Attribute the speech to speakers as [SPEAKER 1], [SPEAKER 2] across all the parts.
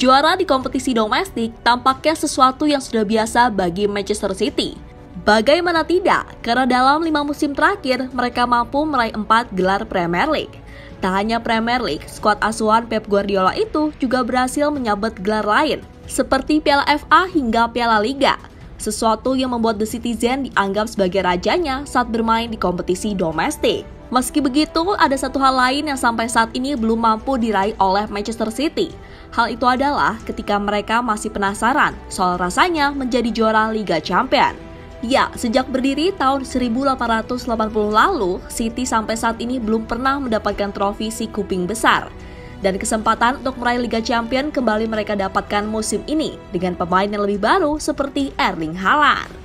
[SPEAKER 1] Juara di kompetisi domestik tampaknya sesuatu yang sudah biasa bagi Manchester City. Bagaimana tidak, karena dalam 5 musim terakhir mereka mampu meraih 4 gelar Premier League. Tak hanya Premier League, skuad asuhan Pep Guardiola itu juga berhasil menyabet gelar lain, seperti Piala FA hingga Piala Liga. Sesuatu yang membuat The Citizen dianggap sebagai rajanya saat bermain di kompetisi domestik. Meski begitu, ada satu hal lain yang sampai saat ini belum mampu diraih oleh Manchester City. Hal itu adalah ketika mereka masih penasaran soal rasanya menjadi juara Liga Champions. Ya, sejak berdiri tahun 1880 lalu, City sampai saat ini belum pernah mendapatkan trofi si kuping besar. Dan kesempatan untuk meraih Liga Champions kembali mereka dapatkan musim ini dengan pemain yang lebih baru seperti Erling Haaland.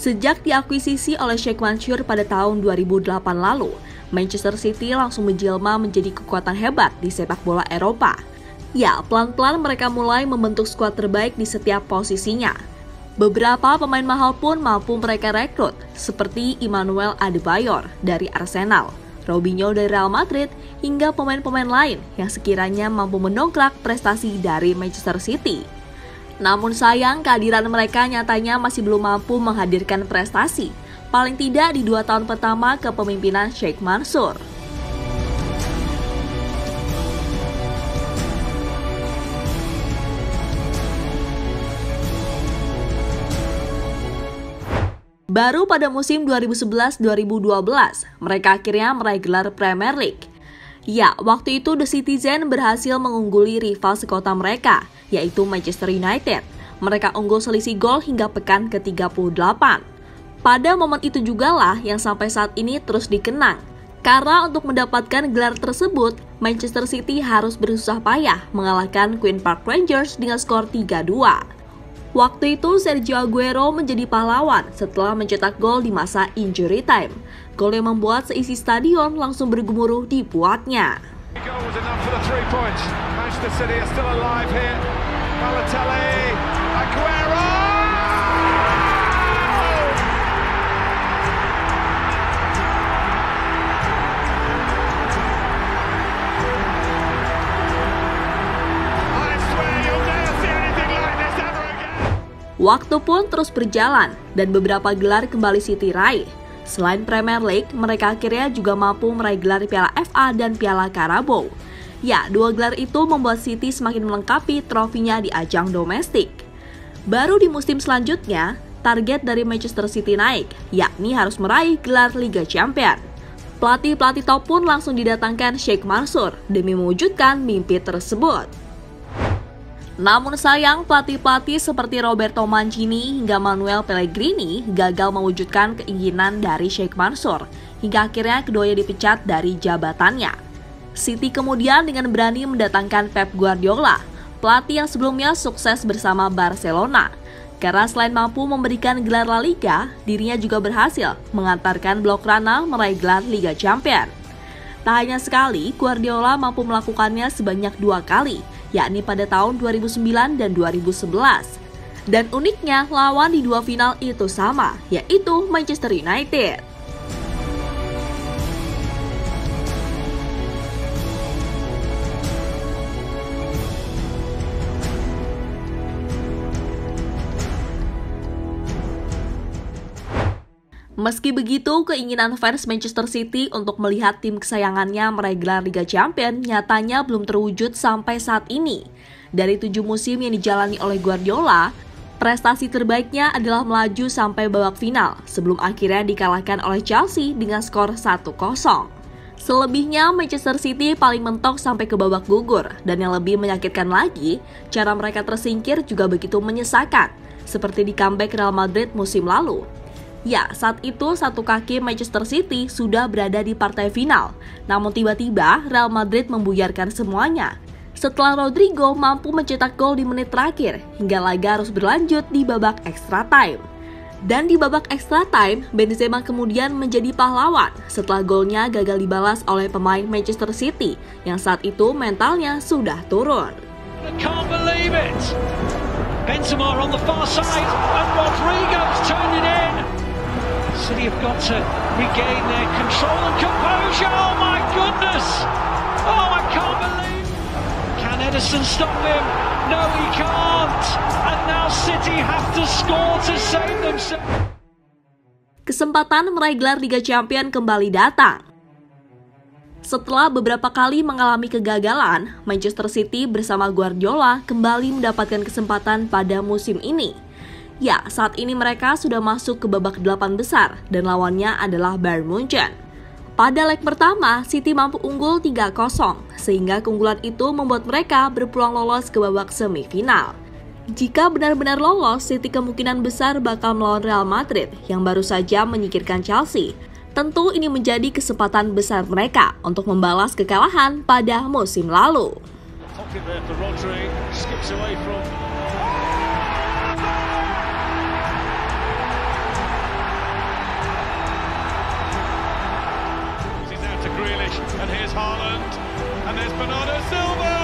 [SPEAKER 1] Sejak diakuisisi oleh Sheikh Mansour pada tahun 2008 lalu, Manchester City langsung menjelma menjadi kekuatan hebat di sepak bola Eropa. Ya, pelan-pelan mereka mulai membentuk skuad terbaik di setiap posisinya. Beberapa pemain mahal pun mampu mereka rekrut, seperti Emmanuel Adebayor dari Arsenal, Robinho dari Real Madrid, hingga pemain-pemain lain yang sekiranya mampu mendongkrak prestasi dari Manchester City. Namun sayang, kehadiran mereka nyatanya masih belum mampu menghadirkan prestasi, paling tidak di 2 tahun pertama kepemimpinan Sheikh Mansour. Baru pada musim 2011-2012, mereka akhirnya meraih gelar Premier League. Ya, waktu itu The Citizen berhasil mengungguli rival sekota mereka, yaitu Manchester United. Mereka unggul selisih gol hingga pekan ke-38. Pada momen itu jugalah yang sampai saat ini terus dikenang. Karena untuk mendapatkan gelar tersebut, Manchester City harus bersusah payah mengalahkan Queen Park Rangers dengan skor 3-2. Waktu itu Sergio Aguero menjadi pahlawan setelah mencetak gol di masa injury time. Gol yang membuat seisi stadion langsung bergemuruh dibuatnya. Waktu pun terus berjalan dan beberapa gelar kembali City raih. Selain Premier League, mereka akhirnya juga mampu meraih gelar Piala FA dan Piala Carabao. Ya, 2 gelar itu membuat City semakin melengkapi trofinya di ajang domestik. Baru di musim selanjutnya, target dari Manchester City naik, yakni harus meraih gelar Liga Champions. Pelatih-pelatih top pun langsung didatangkan Sheikh Mansour demi mewujudkan mimpi tersebut. Namun sayang, pelatih-pelatih seperti Roberto Mancini hingga Manuel Pellegrini gagal mewujudkan keinginan dari Sheikh Mansour, hingga akhirnya keduanya dipecat dari jabatannya. City kemudian dengan berani mendatangkan Pep Guardiola, pelatih yang sebelumnya sukses bersama Barcelona. Karena selain mampu memberikan gelar La Liga, dirinya juga berhasil mengantarkan Blaugrana meraih gelar Liga Champions. Tak hanya sekali, Guardiola mampu melakukannya sebanyak 2 kali, yakni pada tahun 2009 dan 2011. Dan uniknya, lawan di 2 final itu sama, yaitu Manchester United. Meski begitu, keinginan fans Manchester City untuk melihat tim kesayangannya meraih gelar Liga Champions nyatanya belum terwujud sampai saat ini. Dari 7 musim yang dijalani oleh Guardiola, prestasi terbaiknya adalah melaju sampai babak final sebelum akhirnya dikalahkan oleh Chelsea dengan skor 1-0. Selebihnya, Manchester City paling mentok sampai ke babak gugur, dan yang lebih menyakitkan lagi, cara mereka tersingkir juga begitu menyesakan, seperti di comeback Real Madrid musim lalu. Ya, saat itu satu kaki Manchester City sudah berada di partai final. Namun tiba-tiba Real Madrid membuyarkan semuanya. Setelah Rodrigo mampu mencetak gol di menit terakhir, hingga laga harus berlanjut di babak extra time. Dan di babak extra time, Benzema kemudian menjadi pahlawan setelah golnya gagal dibalas oleh pemain Manchester City yang saat itu mentalnya sudah turun.
[SPEAKER 2] I can't believe it. Benzema on the far side and Rodrigo's turned it in. City have got to regain their control and composure. Oh my goodness. Oh, I can't believe. Can Ederson stop him? No, he can't. And now City have to score to save themselves.
[SPEAKER 1] Kesempatan meraih gelar Liga Champions kembali datang. Setelah beberapa kali mengalami kegagalan, Manchester City bersama Guardiola kembali mendapatkan kesempatan pada musim ini. Ya, saat ini mereka sudah masuk ke babak 8 besar dan lawannya adalah Bayern Munchen. Pada leg pertama, City mampu unggul 3-0, sehingga keunggulan itu membuat mereka berpeluang lolos ke babak semifinal. Jika benar-benar lolos, City kemungkinan besar bakal melawan Real Madrid yang baru saja menyingkirkan Chelsea. Tentu ini menjadi kesempatan besar mereka untuk membalas kekalahan pada musim lalu.
[SPEAKER 3] And here's Haaland, and there's Bernardo Silva!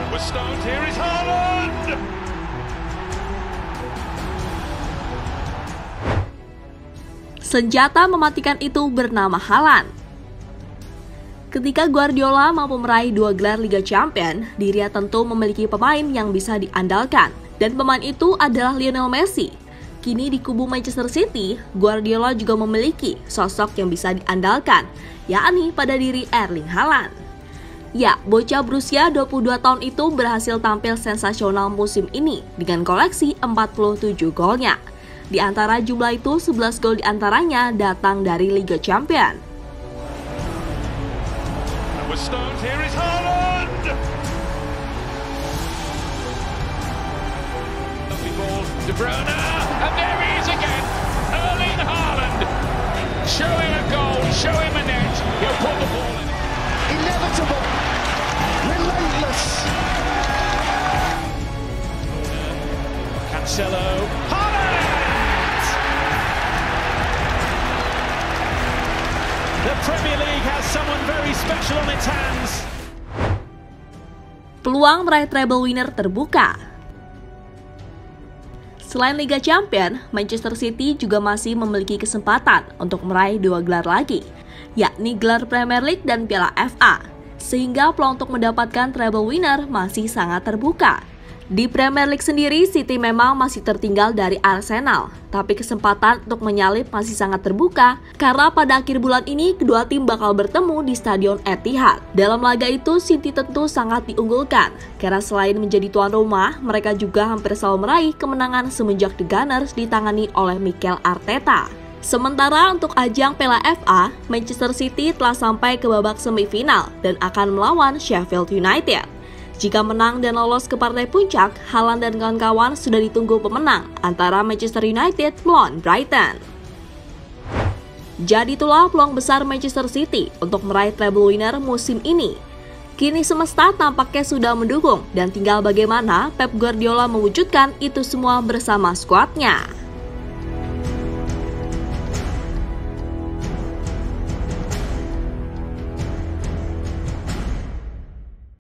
[SPEAKER 3] We're stoned, here is Haaland!
[SPEAKER 1] Senjata mematikan itu bernama Haaland. Ketika Guardiola mampu meraih 2 gelar Liga Champions, dirinya tentu memiliki pemain yang bisa diandalkan. Dan pemain itu adalah Lionel Messi. Kini di kubu Manchester City, Guardiola juga memiliki sosok yang bisa diandalkan, yakni pada diri Erling Haaland. Ya, bocah berusia 22 tahun itu berhasil tampil sensasional musim ini dengan koleksi 47 golnya. Di antara jumlah itu, 11 gol diantaranya datang dari Liga Champions.
[SPEAKER 3] De Bruyne, and there he is again, Erling Haaland. Show him a goal, show him a net, he'll put the ball in.
[SPEAKER 4] Inevitable, relentless.
[SPEAKER 3] Cancelo, Haaland! The Premier League has someone very special on its hands.
[SPEAKER 1] Peluang meraih treble winner terbuka. Selain Liga Champions, Manchester City juga masih memiliki kesempatan untuk meraih 2 gelar lagi, yakni gelar Premier League dan Piala FA, sehingga peluang untuk mendapatkan treble winner masih sangat terbuka. Di Premier League sendiri, City memang masih tertinggal dari Arsenal, tapi kesempatan untuk menyalip masih sangat terbuka karena pada akhir bulan ini kedua tim bakal bertemu di Stadion Etihad. Dalam laga itu, City tentu sangat diunggulkan karena selain menjadi tuan rumah, mereka juga hampir selalu meraih kemenangan semenjak The Gunners ditangani oleh Mikel Arteta. Sementara untuk ajang Piala FA, Manchester City telah sampai ke babak semifinal dan akan melawan Sheffield United. Jika menang dan lolos ke partai puncak, Haaland dan kawan-kawan sudah ditunggu pemenang antara Manchester United melawan Brighton. Jadi itulah peluang besar Manchester City untuk meraih treble winner musim ini. Kini semesta tampaknya sudah mendukung dan tinggal bagaimana Pep Guardiola mewujudkan itu semua bersama skuadnya.